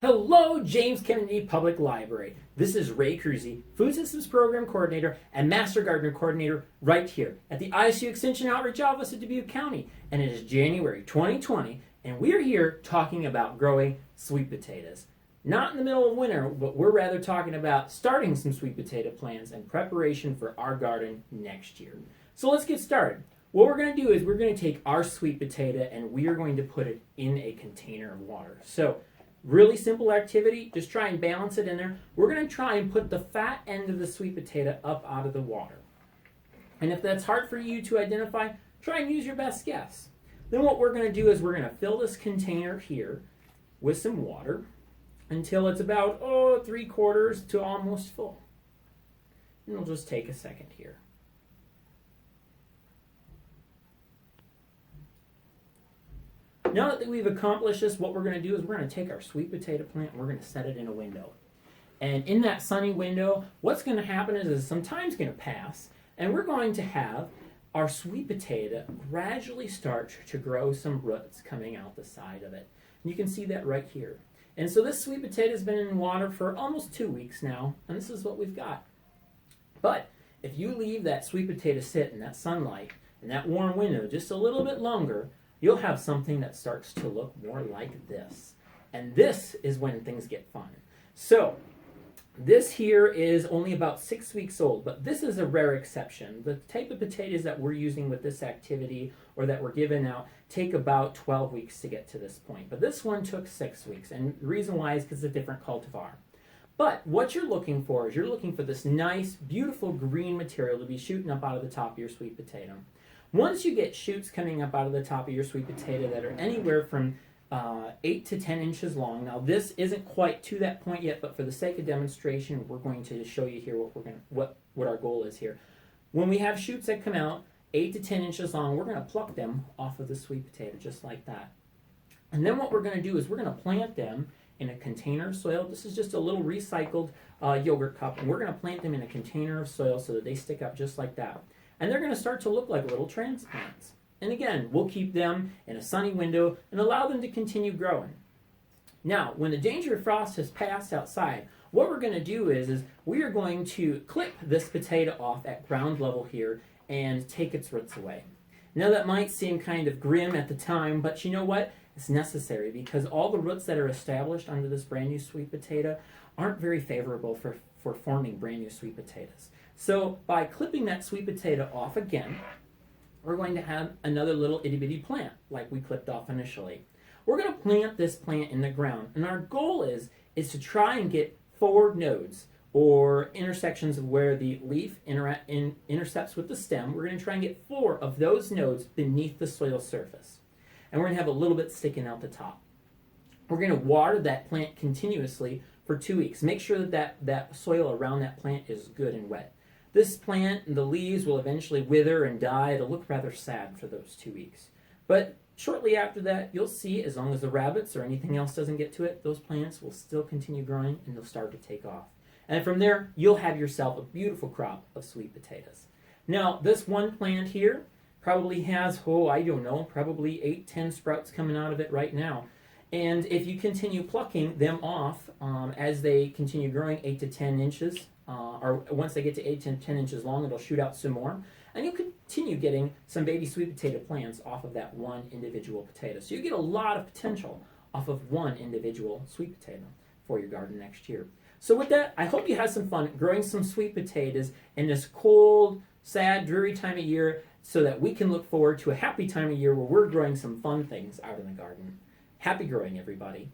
Hello, James Kennedy Public Library. This is Ray Kruse, Food Systems Program Coordinator and Master Gardener Coordinator right here at the ISU Extension Outreach Office at Dubuque County. And it is January 2020, and we're here talking about growing sweet potatoes. Not in the middle of winter, but we're rather talking about starting some sweet potato plants in preparation for our garden next year. So let's get started. What we're going to do is we're going to take our sweet potato and we are going to put it in a container of water. So really simple activity, just try and balance it in there. We're going to try and put the fat end of the sweet potato up out of the water. And if that's hard for you to identify, try and use your best guess. Then what we're going to do is we're going to fill this container here with some water until it's about 3/4 to almost full. And it'll just take a second here. Now that we've accomplished this, what we're going to do is we're going to take our sweet potato plant and we're going to set it in a window. And in that sunny window, what's going to happen is some time's going to pass, and we're going to have our sweet potato gradually start to grow some roots coming out the side of it. And you can see that right here. And so this sweet potato has been in water for almost 2 weeks now, and this is what we've got. But if you leave that sweet potato sit in that sunlight, in that warm window, just a little bit longer, you'll have something that starts to look more like this. And this is when things get fun. So, this here is only about 6 weeks old, but this is a rare exception. The type of potatoes that we're using with this activity or that we're giving out take about 12 weeks to get to this point. But this one took 6 weeks, and the reason why is because it's a different cultivar. But what you're looking for is you're looking for this nice, beautiful green material to be shooting up out of the top of your sweet potato. Once you get shoots coming up out of the top of your sweet potato that are anywhere from 8 to 10 inches long. Now this isn't quite to that point yet, but for the sake of demonstration, we're going to show you here what our goal is here. When we have shoots that come out 8 to 10 inches long, we're going to pluck them off of the sweet potato just like that. And then what we're going to do is we're going to plant them in a container of soil. This is just a little recycled yogurt cup, and we're going to plant them in a container of soil so that they stick up just like that. And they're going to start to look like little transplants. And again, we'll keep them in a sunny window and allow them to continue growing. Now, when the danger of frost has passed outside, what we're going to do is we are going to clip this potato off at ground level here and take its roots away. Now that might seem kind of grim at the time, but you know what? It's necessary because all the roots that are established under this brand new sweet potato aren't very favorable for forming brand new sweet potatoes. So by clipping that sweet potato off again, we're going to have another little itty bitty plant like we clipped off initially. We're going to plant this plant in the ground, and our goal is to try and get forward nodes or intersections of where the leaf intercepts with the stem. We're going to try and get 4 of those nodes beneath the soil surface. And we're going to have a little bit sticking out the top. We're going to water that plant continuously for 2 weeks. Make sure that soil around that plant is good and wet. This plant, the leaves will eventually wither and die. It'll look rather sad for those 2 weeks. But shortly after that, you'll see, as long as the rabbits or anything else doesn't get to it, those plants will still continue growing and they'll start to take off. And from there, you'll have yourself a beautiful crop of sweet potatoes. Now, this one plant here probably has, probably 8-10 sprouts coming out of it right now. And if you continue plucking them off as they continue growing 8 to 10 inches, or once they get to 8 to 10 inches long, it'll shoot out some more. And you'll continue getting some baby sweet potato plants off of that one individual potato. So you get a lot of potential off of one individual sweet potato for your garden next year. So with that, I hope you had some fun growing some sweet potatoes in this cold, sad, dreary time of year so that we can look forward to a happy time of year where we're growing some fun things out in the garden. Happy growing, everybody.